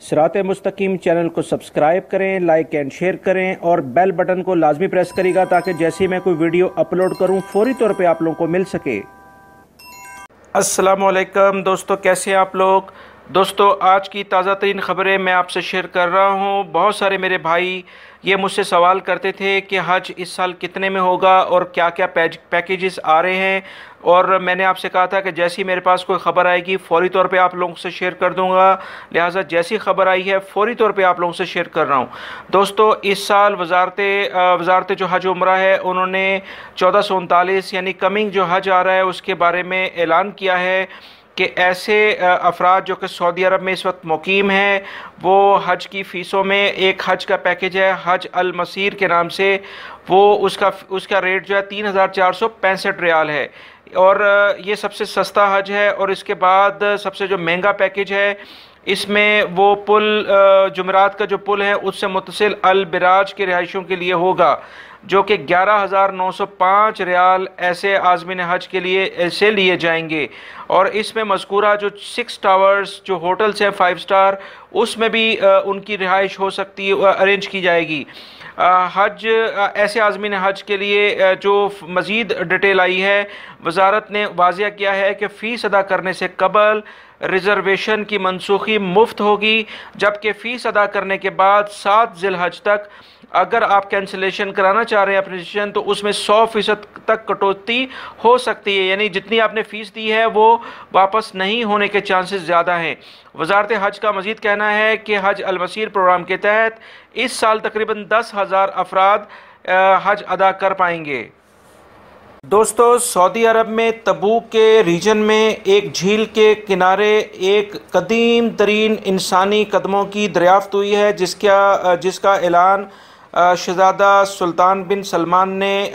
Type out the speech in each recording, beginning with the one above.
सिरात मुस्तकीम चैनल को सब्सक्राइब करें, लाइक एंड शेयर करें और बेल बटन को लाजमी प्रेस करिएगा ताकि जैसे ही मैं कोई वीडियो अपलोड करूं फौरी तौर पे आप लोगों को मिल सके। अस्सलाम वालेकुम दोस्तों, कैसे हैं आप लोग। दोस्तों, आज की ताज़ा तरीन ख़बरें मैं आपसे शेयर कर रहा हूं। बहुत सारे मेरे भाई ये मुझसे सवाल करते थे कि हज इस साल कितने में होगा और क्या क्या पैकेजेस आ रहे हैं, और मैंने आपसे कहा था कि जैसी मेरे पास कोई ख़बर आएगी फ़ौरी तौर पे आप लोगों से शेयर कर दूंगा। लिहाजा जैसी ख़बर आई है फ़ौरी तौर पे आप लोगों से शेयर कर रहा हूँ। दोस्तों, इस साल वजारत जो हज उम्रा है उन्होंने 1439 यानी कमिंग जो हज आ रहा है उसके बारे में ऐलान किया है कि ऐसे अफराद जो कि सऊदी अरब में इस वक्त मुकीम हैं वो हज की फ़ीसों में एक हज का पैकेज है हज अल मसीर के नाम से, वो उसका रेट जो है 3465 रियाल है और ये सबसे सस्ता हज है। और इसके बाद सबसे जो महंगा पैकेज है इसमें वो पुल जुमेरात का जो पुल है उससे मुत्तसिल अल बिराज के रिहायशों के लिए होगा जो कि 11,905 रियाल ऐसे आज़मीन हज के लिए ऐसे लिए जाएंगे। और इसमें मज़कूरा जो 6 टावर्स जो होटल्स हैं 5 स्टार उसमें भी उनकी रिहाइश हो सकती है, अरेंज की जाएगी। हज ऐसे आज़मीन हज के लिए जो मज़ीद डिटेल आई है, वजारत ने वाज़िया किया है कि फ़ीस अदा करने से कबल रिज़र्वेशन की मनसूखी मुफ्त होगी, जबकि फ़ीस अदा करने के बाद 7 ज़िलहज तक अगर आप कैंसिलेशन कराना चाह रहे हैं अपनी रजिस्ट्रेशन तो उसमें 100% तक कटौती हो सकती है, यानी जितनी आपने फ़ीस दी है वो वापस नहीं होने के चांसेस ज़्यादा हैं। वजारत हज का मज़ीद कहना है कि हज अल मसीर प्रोग्राम के तहत इस साल तकरीबन 10,000 अफराद हज अदा कर पाएंगे। दोस्तों, सऊदी अरब में तबूक के रीजन में एक झील के किनारे एक कदीम तरीन इंसानी कदमों की दरियाफ्त हुई है जिसका ऐलान शहज़ादा सुल्तान बिन सलमान ने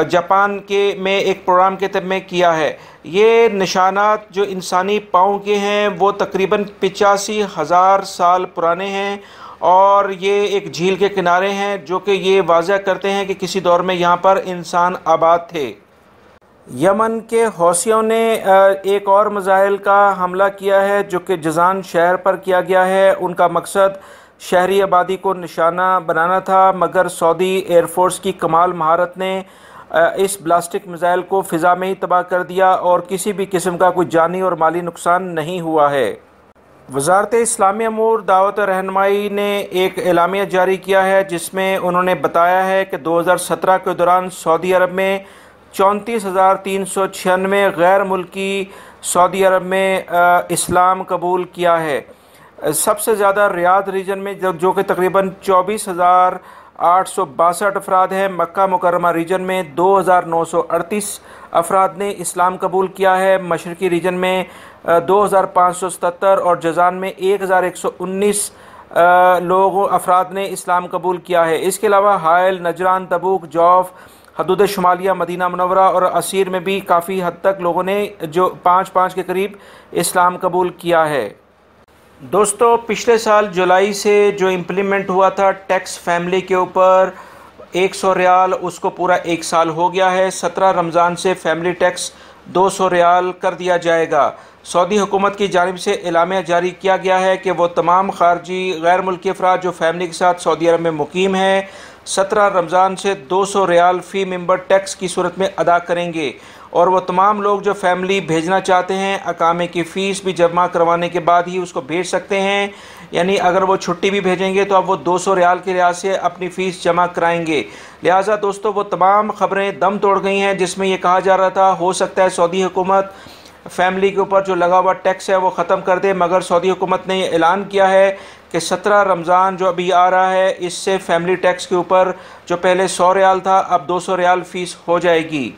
जापान में एक प्रोग्राम के तहत में किया है। ये निशानात जो इंसानी पाँव के हैं वो तकरीबन 85,000 साल पुराने हैं और ये एक झील के किनारे हैं जो कि ये वाज़ह करते हैं कि किसी दौर में यहाँ पर इंसान आबाद थे। यमन के हौसियों ने एक और मिसाइल का हमला किया है जो कि जज़ान शहर पर किया गया है। उनका मकसद शहरी आबादी को निशाना बनाना था, मगर सऊदी एयरफोर्स की कमाल महारत ने इस ब्लास्टिक मिसाइल को फ़िज़ा में ही तबाह कर दिया और किसी भी किस्म का कोई जानी और माली नुकसान नहीं हुआ है। वज़ारत इस्लामी अमूर दावत रहनुमाई ने एक एलामिया जारी किया है जिसमें उन्होंने बताया है कि 2017 के दौरान सऊदी अरब में 34,396 गैर मुल्की सऊदी अरब में इस्लाम कबूल किया है। सबसे ज़्यादा रियाद रीजन में जो कि तकरीबन 24,862 अफराद हैं। मक्का मुकर्रमा रीजन में 2,938 अफराद ने इस्लाम कबूल किया है। मशरकी रीजन में 2,577 और जज़ान में 1,119 अफराद ने इस्लाम कबूल किया है। इसके अलावा हायल, नजरान, तबूक, जौफ, हदूद शुमालिया, मदीना मुनव्वरा और असीर में भी काफ़ी हद तक लोगों ने जो 5-5 के करीब इस्लाम कबूल किया है। दोस्तों, पिछले साल जुलाई से जो इम्प्लीमेंट हुआ था टैक्स फैमिली के ऊपर 100 रियाल, उसको पूरा 1 साल हो गया है। 17 रमज़ान से फैमिली टैक्स 200 रियाल कर दिया जाएगा। सऊदी हुकूमत की जानिब से एलामिया जारी किया गया है कि वो तमाम खारजी गैर मुल्की अफराद जो फैमिली के साथ सऊदी अरब में मुकीम हैं 17 रमज़ान से 200 रियाल फ़ी मेंबर टैक्स की सूरत में अदा करेंगे। और वो तमाम लोग जो फैमिली भेजना चाहते हैं अकामे की फ़ीस भी जमा करवाने के बाद ही उसको भेज सकते हैं, यानी अगर वो छुट्टी भी भेजेंगे तो अब वो 200 रियाल के लिहाज से अपनी फ़ीस जमा कराएंगे। लिहाजा दोस्तों, वो तमाम ख़बरें दम तोड़ गई हैं जिसमें ये कहा जा रहा था हो सकता है सऊदी हुकूमत फैमिली के ऊपर जो लगा हुआ टैक्स है वो ख़त्म कर दे, मगर सऊदी हुकूमत ने यह ऐलान किया है कि 17 रमज़ान जो अभी आ रहा है इससे फैमिली टैक्स के ऊपर जो पहले 100 रियाल था अब 200 रियाल फ़ीस हो जाएगी।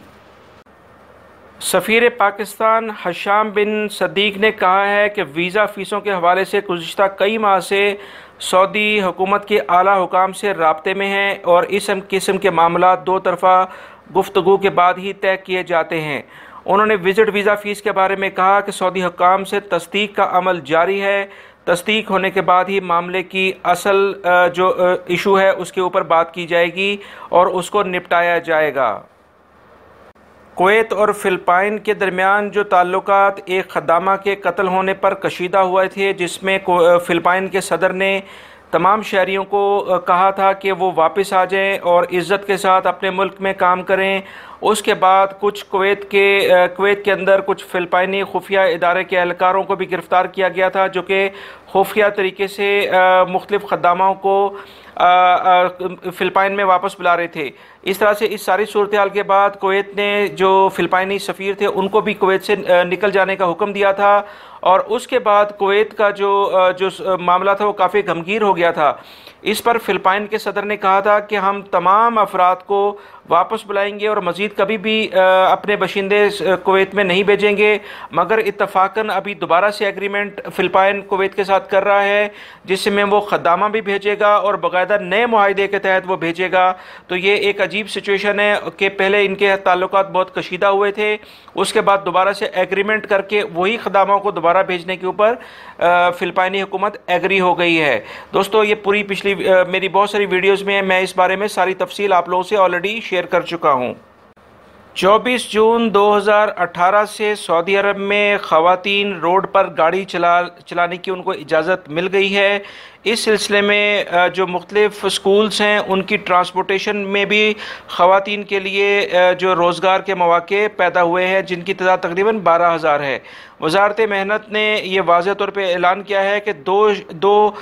सफ़ीर पाकिस्तान हशाम बिन सदीक ने कहा है कि वीज़ा फ़ीसों के हवाले से गुज़िश्ता कई माह से सऊदी हुकूमत के आला हुकाम से राब्ते में हैं और इस किस्म के मामला दो तरफ़ा गुफ्तगू के बाद ही तय किए जाते हैं। उन्होंने विज़िट वीज़ा फ़ीस के बारे में कहा कि सऊदी हुकाम से तस्दीक का अमल जारी है। तस्दीक होने के बाद ही मामले की असल जो इशू है उसके ऊपर बात की जाएगी और उसको निपटाया जाएगा। कुवैत और फ़िलिपाइन के दरमियान जो ताल्लुकात एक ख़द्दामा के कत्ल होने पर कशीदा हुए थे, जिसमें फ़िलिपाइन के सदर ने तमाम शहरियों को कहा था कि वो वापस आ जाएं और इज़्ज़त के साथ अपने मुल्क में काम करें। उसके बाद कुछ कुवैत के अंदर कुछ फ़िलिपाइनी खुफिया इदारे के एहलकारों को भी गिरफ़्तार किया गया था, जो कि खुफिया तरीके से मुख्तलिफ़ ख़द्दामाओं को फ़िलिपाइन में वापस बुला रहे थे। इस तरह से इस सारी सूरत हाल के बाद कुवैत ने जो फ़िलिपाइनी सफ़ीर थे उनको भी कुवैत से निकल जाने का हुक्म दिया था, और उसके बाद कुवैत का जो मामला था वो काफ़ी गमगीर हो गया था। इस पर फ़िलिपाइन के सदर ने कहा था कि हम तमाम अफराद को वापस बुलाएंगे और मज़ीद कभी भी अपने बशिंदे कुवैत में नहीं भेजेंगे, मगर इत्तफ़ाक़न अभी दोबारा से एग्रीमेंट फ़िलिपाइन कुवैत के साथ कर रहा है, जिसमें वो ख़द्दामा भी भेजेगा और बाकायदा नए मुआहदे के तहत वो भेजेगा। तो ये एक अजीब सिचुएशन है कि पहले इनके ताल्लुकात बहुत कशीदा हुए थे, उसके बाद दोबारा से एग्रीमेंट करके वही ख़द्दामाओं को दोबारा भेजने के ऊपर फ़िलिपाइनी हुकूमत एग्री हो गई है। दोस्तों, ये पूरी पिछली मेरी बहुत सारी वीडियोज़ में मैं इस बारे में सारी तफसील आप लोगों से ऑलरेडी शेयर कर चुका हूँ। 24 जून 2018 से सऊदी अरब में ख़वातीन रोड पर गाड़ी चलाने की उनको इजाज़त मिल गई है। इस सिलसिले में जो मुख्तलिफ़ स्कूल्स हैं उनकी ट्रांसपोर्टेशन में भी ख़वातीन के लिए जो रोज़गार के मौक़े पैदा हुए हैं, जिनकी तादाद तकरीबन 12,000 है। वज़ारत मेहनत ने यह वाज़ेह तौर पे ऐलान किया है कि दो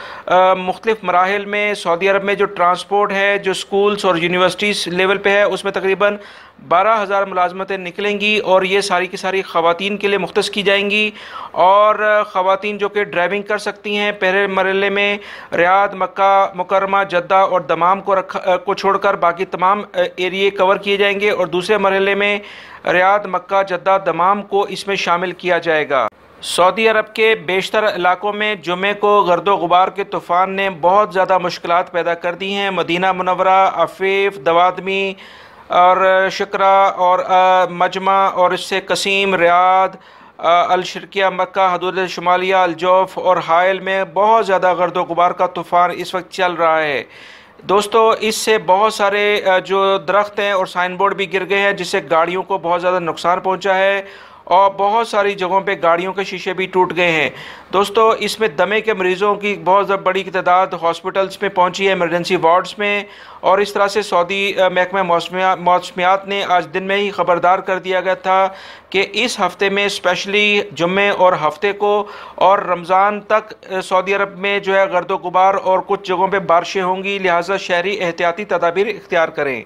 मुख्तलिफ़ मराहिल में सऊदी अरब में जो ट्रांसपोर्ट है, जो स्कूल्स और यूनिवर्सिटीज़ लेवल पे है, उसमें तकरीबन 12,000 मुलाजमतें निकलेंगी और ये सारी की सारी ख़वातीन के लिए मुख्तस की जाएंगी। और ख़वातीन जो कि ड्राइविंग कर सकती हैं, पहले मरहले में रियाद, मक्का मुकर्रमा, जद्दा और दमाम को छोड़कर बाकी तमाम एरिए कवर किए जाएंगे, और दूसरे मरहले में रियाद, मक्का, जद्दा, दमाम को इसमें शामिल किया जाएगा। सऊदी अरब के बेशतर इलाकों में जुमे को गर्दो गुबार के तूफ़ान ने बहुत ज़्यादा मुश्किलात पैदा कर दी हैं। मदीना मुनव्वरा, अफीफ, दवादमी और शकरा और मजमा और इससे कसीम, रियाद, अल-शर्किया, मक्का, हदूद शुमालिया, अल-जौफ और हायल में बहुत ज़्यादा गर्दो गुबार का तूफ़ान इस वक्त चल रहा है। दोस्तों, इससे बहुत सारे जो दरख्त हैं और साइन बोर्ड भी गिर गए हैं, जिससे गाड़ियों को बहुत ज़्यादा नुकसान पहुंचा है और बहुत सारी जगहों पे गाड़ियों के शीशे भी टूट गए हैं। दोस्तों, इसमें दमे के मरीज़ों की बहुत बड़ी तादाद हॉस्पिटल्स में पहुंची है, इमरजेंसी वार्ड्स में, और इस तरह से सऊदी महकमा मौसमियात ने आज दिन में ही ख़बरदार कर दिया गया था कि इस हफ़्ते में स्पेशली जुम्मे और हफ़्ते को और रमज़ान तक सऊदी अरब में जो है गर्दो गुबार और कुछ जगहों पर बारिशें होंगी, लिहाजा शहरी एहतियाती तदाबीर इख्तियार करें।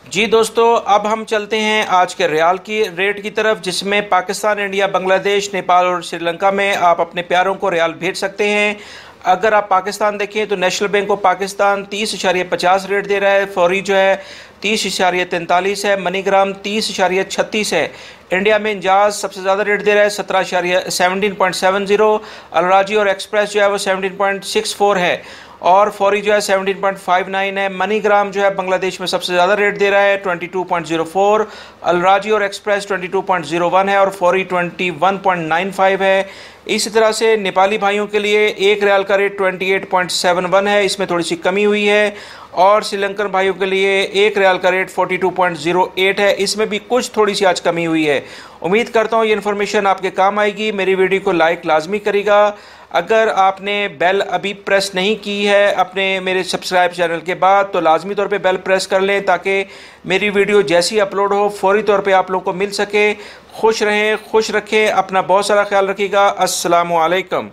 जी दोस्तों, अब हम चलते हैं आज के रियाल की रेट की तरफ, जिसमें पाकिस्तान, इंडिया, बांग्लादेश, नेपाल और श्रीलंका में आप अपने प्यारों को रियाल भेज सकते हैं। अगर आप पाकिस्तान देखें तो national bank of Pakistan 30.50 rate दे रहा है, फौरी जो है 30.43 है, मनीग्राम 30.36 है। इंडिया में इंजाज सबसे ज़्यादा रेट दे रहा है 17.70, अलराजी और एक्सप्रेस जो है वो 17.64 है, और फौरी जो है 17.59 है। मनीग्राम जो है बांग्लादेश में सबसे ज़्यादा रेट दे रहा है 22.04, अलराजी और एक्सप्रेस 22.01 है, और फौरी 21.95 है। इसी तरह से नेपाली भाइयों के लिए एक रियाल का रेट 28.71 है, इसमें थोड़ी सी कमी हुई है, और श्रीलंकन भाइयों के लिए एक रियाल का रेट 42.08 है, इसमें भी कुछ थोड़ी सी आज कमी हुई है। उम्मीद करता हूँ ये इन्फॉर्मेशन आपके काम आएगी। मेरी वीडियो को लाइक लाजमी करेगा। अगर आपने बेल अभी प्रेस नहीं की है अपने मेरे सब्सक्राइब चैनल के बाद, तो लाजमी तौर पे बेल प्रेस कर लें, ताकि मेरी वीडियो जैसी अपलोड हो फौरी तौर पे आप लोगों को मिल सके। खुश रहें, खुश रखें, अपना बहुत सारा ख्याल रखिएगा। अस्सलामु अलैकुम।